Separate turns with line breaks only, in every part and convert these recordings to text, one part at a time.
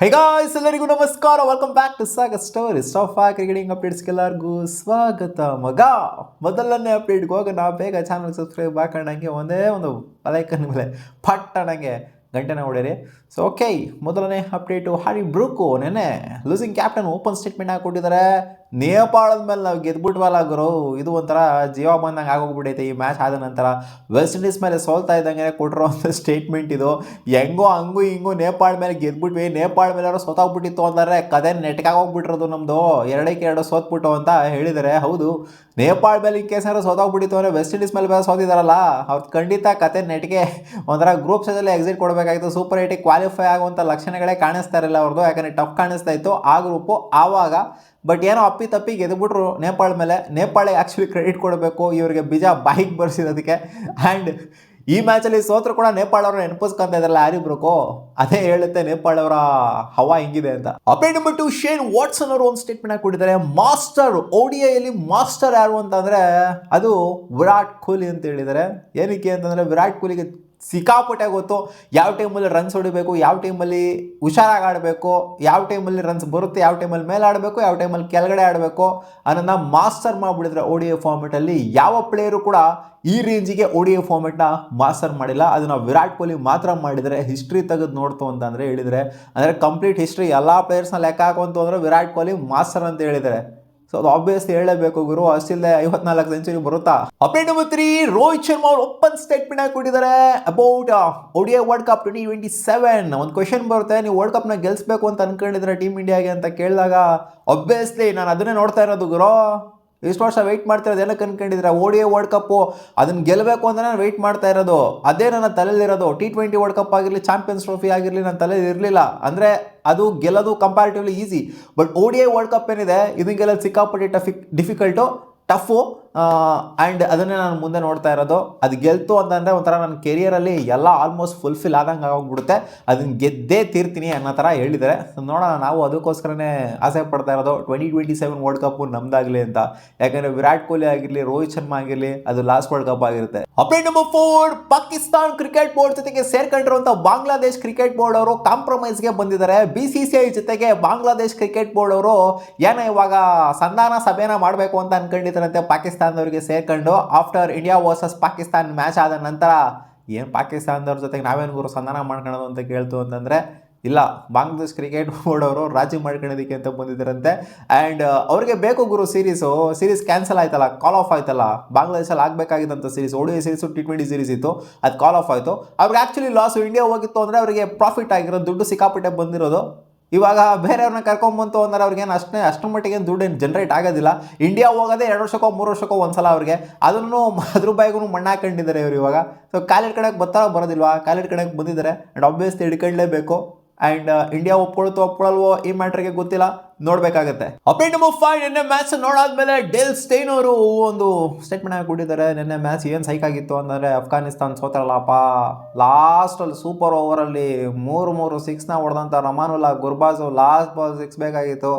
ಹೇ guys, ಎಲ್ಲರಿಗೂ ನಮಸ್ಕಾರ. Welcome back to Sagar stories of cricketing ಅಪ್ಡೇಟ್ಸ್ಗೆ ಎಲ್ಲರಿಗೂ ಸ್ವಾಗತ. ಮೊದಲನೇ ಅಪ್ಡೇಟ್ಗೆ ಹೋಗೋಣ. ಬೇಗ ಚಾನಲ್ ಸಬ್ಸ್ಕ್ರೈಬ್ ಹಾಕೊಂಡಂಗೆ ಒಂದೇ ಒಂದು ಲೈಕನ್ ಮೇಲೆ ಪಟ್ ಅನ್ನಂಗೆ ಗಂಟೆನ ಹೊಡೆಯಿರಿ. ಸೊ ಓಕೆ, ಮೊದಲನೇ ಅಪ್ಡೇಟು ಹ್ಯಾರಿ ಬ್ರೂಕು ನೆನ್ನೆ ಲೂಸಿಂಗ್ ಕ್ಯಾಪ್ಟನ್ ಓಪನ್ ಸ್ಟೇಟ್ಮೆಂಟ್ ಹಾಕ್ಕೊಟ್ಟಿದ್ದಾರೆ. ನೇಪಾಳದ ಮೇಲೆ ನಾವು ಗೆದ್ಬಿಟ್ವಲ್ಲ ಗುರು, ಇದು ಒಂಥರ ಜೀವ ಬಂದಂಗೆ ಆಗೋಗ್ಬಿಟ್ಟೈತೆ ಈ ಮ್ಯಾಚ್ ಆದ ನಂತರ. ವೆಸ್ಟ್ ಇಂಡೀಸ್ ಮೇಲೆ ಸೋಲ್ತಾ ಇದ್ದಂಗೆ ಕೊಟ್ಟಿರೋಂಥ ಸ್ಟೇಟ್ಮೆಂಟ್ ಇದು. ಹೆಂಗೋ ಹಂಗೂ ಹಿಂಗೂ ನೇಪಾಳ ಮೇಲೆ ಗೆದ್ಬಿಟ್ವಿ, ನೇಪಾಳ ಮೇಲೆ ಯಾರೋ ಸೋತಾಗ್ಬಿಟ್ಟಿತ್ತು ಅಂದರೆ ಕದೆ ನೆಟ್ಕಾಗೋಗ್ಬಿಟ್ಟಿರೋದು ನಮ್ಮದು, 2-2 ಸೋತ್ಬಿಟ್ಟು ಅಂತ ಹೇಳಿದ್ದಾರೆ. ಹೌದು, ನೇಪಾಳ ಮೇಲೆ ಇನ್ ಕೇಸ್ ಯಾರೋ ಸೋತಾಗ್ಬಿಟ್ಟಿತ್ತು ಅಂದರೆ ವೆಸ್ಟ್ ಇಂಡೀಸ್ ಮೇಲೆ ಬೇರೆ ಸೋತಿದಾರಲ್ಲ, ಅವ್ರು ಖಂಡಿತ ಕತೆ ನೆಟ್ಗೆ ಒಂಥರ ಗ್ರೂಪ್ ಸ್ಟೇಜಲ್ಲಿ ಎಕ್ಸಿಟ್ ಕೊಡಬೇಕಾಗಿತ್ತು. ಸೂಪರ್ 8 ಕ್ವಾಲಿಫೈ ಆಗುವಂಥ ಲಕ್ಷಣಗಳೇ ಕಾಣಿಸ್ತಾ ಇರಲಿಲ್ಲ ಅವ್ರದ್ದು, ಯಾಕಂದರೆ ಟಫ್ ಕಾಣಿಸ್ತಾ ಇತ್ತು ಆ ಗ್ರೂಪು ಆವಾಗ. ಬಟ್ ಏನೋ ಅಪ್ಪಿ ಗೆದ್ಬಿಟ್ರು ನೇಪಾಳ ಮೇಲೆ. ನೇಪಾಳಿಗೆ ಆ್ಯಕ್ಚುಲಿ ಕ್ರೆಡಿಟ್ ಕೊಡಬೇಕು, ಇವರಿಗೆ ಬೀಜ ಬಾಯಿಗೆ ಬರ್ಸಿರೋದಕ್ಕೆ. ಆ್ಯಂಡ್ ಈ ಮ್ಯಾಚಲ್ಲಿ ಸೋತ್ರು ಕೂಡ ನೇಪಾಳ ಅವ್ರನ್ನ ನೆನಪಿಸ್ಕೊಂತ ಇದ್ರಲ್ಲ ಹ್ಯಾರಿ ಬ್ರೂಕು, ಅದೇ ಹೇಳುತ್ತೆ ನೇಪಾಳ ಅವರ ಹವಾ ಹೆಂಗಿದೆ ಅಂತ. ಅಪ್ಡೇಟ್ ನಂಬರ್ 2, ಶೇನ್ ವಾಟ್ಸನ್ ಅವರು ಒಂದು ಸ್ಟೇಟ್ಮೆಂಟ್ ಹಾಕಿಕೊಟ್ಟಿದ್ದಾರೆ. ಮಾಸ್ಟರ್ ODIಯಲ್ಲಿ ಮಾಸ್ಟರ್ ಯಾರು ಅಂತಂದರೆ ಅದು ವಿರಾಟ್ ಕೊಹ್ಲಿ ಅಂತ ಹೇಳಿದ್ದಾರೆ. ಏನಕ್ಕೆ ಅಂತಂದರೆ ವಿರಾಟ್ ಕೊಹ್ಲಿಗೆ ಸಿಕ್ಕಾಪಟ್ಟೆ ಗೊತ್ತು ಯಾವ ಟೈಮಲ್ಲಿ ರನ್ಸ್ ಹೊಡಿಬೇಕು, ಯಾವ ಟೈಮಲ್ಲಿ ಹುಷಾರಾಗಿ ಆಡಬೇಕು, ಯಾವ ಟೈಮಲ್ಲಿ ರನ್ಸ್ ಬರುತ್ತೆ, ಯಾವ ಟೈಮಲ್ಲಿ ಮೇಲೆ ಆಡಬೇಕು, ಯಾವ ಟೈಮಲ್ಲಿ ಕೆಳಗಡೆ ಆಡಬೇಕು ಅನ್ನೋದನ್ನ ಮಾಸ್ಟರ್ ಮಾಡಿಬಿಡಿದ್ರೆ ODI ಫಾರ್ಮೆಟಲ್ಲಿ. ಯಾವ ಪ್ಲೇಯರು ಕೂಡ ಈ ರೇಂಜಿಗೆ ODI ಫಾರ್ಮೆಟ್ನ ಮಾಸ್ಟರ್ ಮಾಡಿಲ್ಲ, ಅದನ್ನು ವಿರಾಟ್ ಕೊಹ್ಲಿ ಮಾತ್ರ ಮಾಡಿದರೆ. ಹಿಸ್ಟ್ರಿ ತೆಗೆದು ನೋಡ್ತು ಅಂತಂದರೆ ಹೇಳಿದರೆ, ಅಂದರೆ ಕಂಪ್ಲೀಟ್ ಹಿಸ್ಟ್ರಿ ಎಲ್ಲ ಪ್ಲೇಯರ್ಸ್ನ ಲೆಕ್ಕ ಹಾಕುವಂತ ಅಂದರೆ ವಿರಾಟ್ ಕೊಹ್ಲಿ ಮಾಸ್ಟರ್ ಅಂತ ಹೇಳಿದ್ದಾರೆ. ಸೊ ಅದು ಆಬ್ವಿಯಸ್ಲಿ ಹೇಳಬೇಕು ಗುರು, ಅಷ್ಟಿಲ್ಲದೆ 54 ಸೆಂಚುರಿ ಬರುತ್ತಾ. ಅಪ್ಡೇಟ್ ನಂಬರ್ 3, ರೋಹಿತ್ ಶರ್ಮಾ ಅವರು ಓಪನ್ ಸ್ಟೇಟ್ಮೆಂಟ್ ಹಾಕಿಕೊಟ್ಟಿದ್ದಾರೆ ಅಬೌಟ್ ODI ವರ್ಲ್ಡ್ ಕಪ್ 2027. ಒಂದು ಕ್ವೆಶನ್ ಬರುತ್ತೆ, ನೀವು ವರ್ಲ್ಡ್ ಕಪ್ನ ಗೆಲ್ಲಿಸಬೇಕು ಅಂತ ಅನ್ಕೊಂಡಿದ್ರೆ ಟೀಮ್ ಇಂಡಿಯಾಗೆ ಅಂತ ಕೇಳಿದಾಗ, ಆಬ್ವಿಯಸ್ಲಿ ನಾನು ಅದನ್ನೇ ನೋಡ್ತಾ ಇರೋದು ಗುರು. ಇಷ್ಟು ವರ್ಷ ವೆಯ್ಟ್ ಮಾಡ್ತಿರೋದು ಏನಕ್ಕೆ ಅನ್ಕೊಂಡಿದ್ರೆ ODI ವರ್ಲ್ಡ್ ಕಪ್ಪು ಅದನ್ನು ಗೆಲ್ಲಬೇಕು ಅಂತ ನಾನು ವೆಯ್ಟ್ ಮಾಡ್ತಾ ಇರೋದು, ಅದೇ ನನ್ನ ತಲೆಯಲ್ಲಿರೋದು. T20 ವರ್ಲ್ಡ್ ಕಪ್ ಆಗಿರಲಿ, ಚಾಂಪಿಯನ್ಸ್ ಟ್ರೋಫಿ ಆಗಿರಲಿ ನನ್ನ ತಲೆಯಲ್ಲಿ ಇರಲಿಲ್ಲ. ಅಂದರೆ ಅದು ಗೆಲ್ಲೋದು comparatively easy. But ODI world cup ಏನಿದೆ, ಇದನ್ನು ಗೆಲ್ಲೋದು ಸಿಕ್ಕಾಪಟ್ಟೆ ಡಿಫಿಕಲ್ಟು, ಟಫು. ಆ್ಯಂಡ್ ಅದನ್ನೇ ನಾನು ಮುಂದೆ ನೋಡ್ತಾ ಇರೋದು. ಅದು ಗೆಲ್ತು ಅಂತಂದರೆ ಒಂಥರ ನನ್ನ ಕೆರಿಯರಲ್ಲಿ ಎಲ್ಲ ಆಲ್ಮೋಸ್ಟ್ ಫುಲ್ಫಿಲ್ ಆದಂಗೆ ಆಗೋಗ್ಬಿಡುತ್ತೆ. ಅದನ್ನು ಗೆದ್ದೇ ತೀರ್ತೀನಿ ಅನ್ನೋ ಥರ ಹೇಳಿದ್ದಾರೆ. ನೋಡೋಣ, ನಾವು ಅದಕ್ಕೋಸ್ಕರನೇ ಆಸೆ ಪಡ್ತಾ ಇರೋದು 2027 ವರ್ಲ್ಡ್ ಕಪ್ಪು ನಮ್ದಾಗಲಿ ಅಂತ. ಯಾಕಂದರೆ ವಿರಾಟ್ ಕೊಹ್ಲಿ ಆಗಿರಲಿ, ರೋಹಿತ್ ಶರ್ಮಾ ಆಗಿರಲಿ, ಅದು ಲಾಸ್ಟ್ ವರ್ಲ್ಡ್ ಕಪ್ ಆಗಿರುತ್ತೆ. Update number 4, Pakistan cricket board ಜೊತೆಗೆ ಸೇರ್ಕೊಂಡಿರುವಂಥ ಬಾಂಗ್ಲಾದೇಶ್ ಕ್ರಿಕೆಟ್ ಬೋರ್ಡ್ ಅವರು ಕಾಂಪ್ರಮೈಸ್ಗೆ ಬಂದಿದ್ದಾರೆ. BCCI ಜೊತೆಗೆ ಬಾಂಗ್ಲಾದೇಶ್ ಕ್ರಿಕೆಟ್ ಬೋರ್ಡ್ ಅವರು ಏನೋ ಇವಾಗ ಸಂಧಾನ ಸಭೆನ ಮಾಡಬೇಕು ಅಂತ ಅನ್ಕೊಂಡಿದ್ದಾರಂತೆ ಪಾಕಿಸ್ತಾನದವರಿಗೆ ಸೇರ್ಕೊಂಡು. After India versus Pakistan match ಆದ ನಂತರ ಏನು ಪಾಕಿಸ್ತಾನದವ್ರ ಜೊತೆಗೆ ನಾವೇನು ಗುರು ಸಂಧಾನ ಮಾಡ್ಕೊಳ್ಳೋದು ಅಂತ ಕೇಳ್ತು ಅಂತಂದರೆ, ಇಲ್ಲ, ಬಾಂಗ್ಲಾದೇಶ್ ಕ್ರಿಕೆಟ್ ಬೋರ್ಡ್ ಅವರು ರಾಜಿ ಮಾಡ್ಕೊಳ್ಳೋದಕ್ಕೆ ಅಂತ ಬಂದಿದ್ದಾರಂತೆ. ಆ್ಯಂಡ್ ಅವ್ರಿಗೆ ಬೇಕು ಗುರು ಸೀರೀಸ್ ಕ್ಯಾನ್ಸಲ್ ಆಯ್ತಲ್ಲ, ಕಾಲ್ ಆಫ್ ಆಯ್ತಲ್ಲ. ಬಾಂಗ್ಲಾದೇಶಲ್ಲಿ ಆಗಬೇಕಾಗಿದ್ದಂಥ series ODI series T20 series ಇತ್ತು, ಅದು ಕಾಲ್ ಆಫ್ ಆಯಿತು. ಅವ್ರಿಗೆ ಆ್ಯಕ್ಚುಲಿ ಲಾಸು. ಇಂಡಿಯಾ ಹೋಗಿತ್ತು ಅಂದರೆ ಅವರಿಗೆ ಪ್ರಾಫಿಟ್ ಆಗಿರೋ ದುಡ್ಡು ಸಿಕ್ಕಾಪಟ್ಟೆ ಬಂದಿರೋದು. ಇವಾಗ ಬೇರೆಯವ್ರನ್ನ ಕರ್ಕೊಂಬಂತು ಅಂದ್ರೆ ಅವ್ರಿಗೇನು ಅಷ್ಟರ ಮಟ್ಟಿಗೆ ದುಡ್ಡು ಏನು ಜನ್ರೇಟ್ ಆಗೋದಿಲ್ಲ. ಇಂಡಿಯಾ ಹೋಗೋದೇ 2 ವರ್ಷಕ್ಕೋ 3 ವರ್ಷಕ್ಕೋ ಒಂದ್ಸಲ ಅವ್ರಿಗೆ, ಅದನ್ನು ಅದ್ರ ಬಾಯಿಗೂ ಮಣ್ಣು ಹಾಕೊಂಡಿದ್ದಾರೆ ಇವರು ಇವಾಗ. ಸೊ ಕಾಲಿಡ್ ಕಡೆಗೆ ಬರೋದಿಲ್ವಾ, ಕಾಲಿಡ್ ಕಡೆಗೆ ಬಂದಿದ್ದಾರೆ. ಆ್ಯಂಡ್ ಆಬ್ವಿಯಸ್ಲಿ ಹಿಡ್ಕೊಳ್ಳೇಬೇಕು. ಆ್ಯಂಡ್ ಇಂಡಿಯಾ ಒಪ್ಕೊಳ್ವೋ ಈ ಮ್ಯಾಟ್ರಿಗೆ ಗೊತ್ತಿಲ್ಲ, ನೋಡಬೇಕಾಗತ್ತೆ. ಅಪ್ಡೇಟ್ ನಂಬರ್ 5, ನಿನ್ನೆ ಮ್ಯಾಚ್ ನೋಡಾದ್ಮೇಲೆ ಡೇಲ್ ಸ್ಟೇನ್ ಅವರು ಒಂದು ಸ್ಟೇಟ್ಮೆಂಟ್ ಹಾಕಿಕೊಟ್ಟಿದ್ದಾರೆ. ನಿನ್ನೆ ಮ್ಯಾಚ್ ಏನು ಸೈಕಾಗಿತ್ತು ಅಂದರೆ, ಅಫ್ಘಾನಿಸ್ತಾನ್ ಸೋತಾರಲ್ಲಪ್ಪ, ಲಾಸ್ಟಲ್ಲಿ ಸೂಪರ್ ಓವರಲ್ಲಿ 3 ಸಿಕ್ಸ್ನ ಹೊಡೆದಂಥ ರಮಾನುಲ್ಲಾ ಗುರ್ಬಾಜು ಲಾಸ್ಟ್ ಬಾಲ್ 6 ಬೇಕಾಗಿತ್ತು.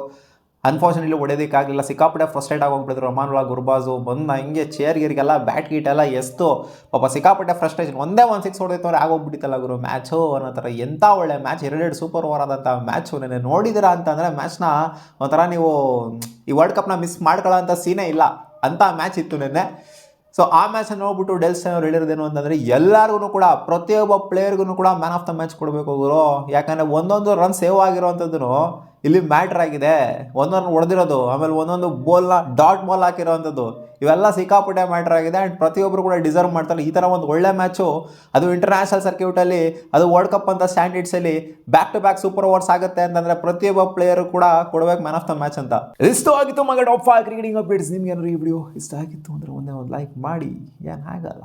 ಅನ್ಫಾರ್ಚುನೇಟ್ಲಿ ಹೊಡೆಯೋದಕ್ಕಾಗಲಿಲ್ಲ. ಸಿಕ್ಕಾಪಟ್ಟೆ ಫ್ರಸ್ಟ್ರೇಟ್ ಆಗೋಗ್ಬಿಟ್ಟಿದ್ರು ರಮಾನುಲ್ಲಾ ಗುರ್ಬಾಜು. ಬಂದು ಹಿಂಗೆ ಚೇರ್ ಗೀರ್ಗೆಲ್ಲ ಬ್ಯಾಟ್ ಗೀಟ್ ಎಲ್ಲ ಎಸ್ತು ಪಾಪ ಸಿಕ್ಕಾಪಟ್ಟೆ ಫ್ರಸ್ಟ್ರೇಷನ್. ಒಂದೇ 1 6 ಹೊಡೆದಿತ್ತು ಅವ್ರು ಆಗೋಗ್ಬಿಟ್ಟಿತ್ತಲ್ಲ ಗುರು ಮ್ಯಾಚು ಅನ್ನೋ ಥರ. ಎಂಥ ಒಳ್ಳೆ ಮ್ಯಾಚ್, 2 ಸೂಪರ್ ಓವರ್ ಆದಂಥ ಮ್ಯಾಚು. ನೆನ್ನೆ ನೋಡಿದಿರಾ ಅಂತಂದರೆ ಮ್ಯಾಚ್ನ ಒಂಥರ ನೀವು ಈ ವರ್ಲ್ಡ್ ಕಪ್ನ ಮಿಸ್ ಮಾಡ್ಕೊಳ್ಳೋಂಥ ಸೀನೇ ಇಲ್ಲ ಅಂಥ ಮ್ಯಾಚ್ ಇತ್ತು ನೆನ್ನೆ. ಸೊ ಆ ಮ್ಯಾಚ್ ನೋಡ್ಬಿಟ್ಟು ಡೇಲ್ ಸ್ಟೇನ್ ಅವ್ರು ಹೇಳಿರೋದೇನು ಅಂತಂದರೆ, ಎಲ್ಲರಿಗೂ ಕೂಡ ಪ್ರತಿಯೊಬ್ಬ ಪ್ಲೇಯರ್ಗೂ ಕೂಡ ಮ್ಯಾನ್ ಆಫ್ ದ ಮ್ಯಾಚ್ ಕೊಡಬೇಕು ಗುರು. ಯಾಕಂದರೆ ಒಂದೊಂದು ರನ್ ಸೇವ್ ಆಗಿರೋವಂಥದ್ದು ಇಲ್ಲಿ ಮ್ಯಾಟ್ರ್ ಆಗಿದೆ. ಒಂದೊಂದು ಹೊಡೆದಿರೋದು, ಆಮೇಲೆ ಒಂದೊಂದು ಬಾಲ್ನ ಡಾಟ್ ಬಾಲ್ ಹಾಕಿರೋವಂಥದ್ದು, ಇವೆಲ್ಲ ಸಿಕ್ಕಾಪಟ್ಟೆ ಮ್ಯಾಟ್ರ್ ಆಗಿದೆ. ಆ್ಯಂಡ್ ಪ್ರತಿಯೊಬ್ಬರು ಕೂಡ ಡಿಸರ್ವ್ ಮಾಡ್ತಾರೆ ಈ ಥರ ಒಂದು ಒಳ್ಳೆ ಮ್ಯಾಚು. ಅದು ಇಂಟರ್ನ್ಯಾಷನಲ್ ಸರ್ಕ್ಯೂಟಲ್ಲಿ, ಅದು ವರ್ಲ್ಡ್ ಕಪ್ ಅಂತ ಸ್ಟ್ಯಾಂಡರ್ಡ್ಸಲ್ಲಿ back to back super overs ಆಗುತ್ತೆ ಅಂತಂದರೆ ಪ್ರತಿಯೊಬ್ಬ ಪ್ಲೇಯರು ಕೂಡ ಕೊಡಬೇಕು ಮ್ಯಾನ್ ಆಫ್ ದ ಮ್ಯಾಚ್ ಅಂತ. ಇಷ್ಟ ಆಗಿತ್ತು ಮಗ ಟಾಪ್ 5 ಕ್ರಿಕೆಟಿಂಗ್ ಅಪ್ಡೇಟ್ಸ್. ನಿಮ್ಗೆ ಏನಾದ್ರು ಈ ವಿಡಿಯೋ ಇಷ್ಟ ಆಗಿತ್ತು ಅಂದರೆ ಒಂದೇ ಒಂದು ಲೈಕ್ ಮಾಡಿ, ಏನಾಗಲ್ಲ.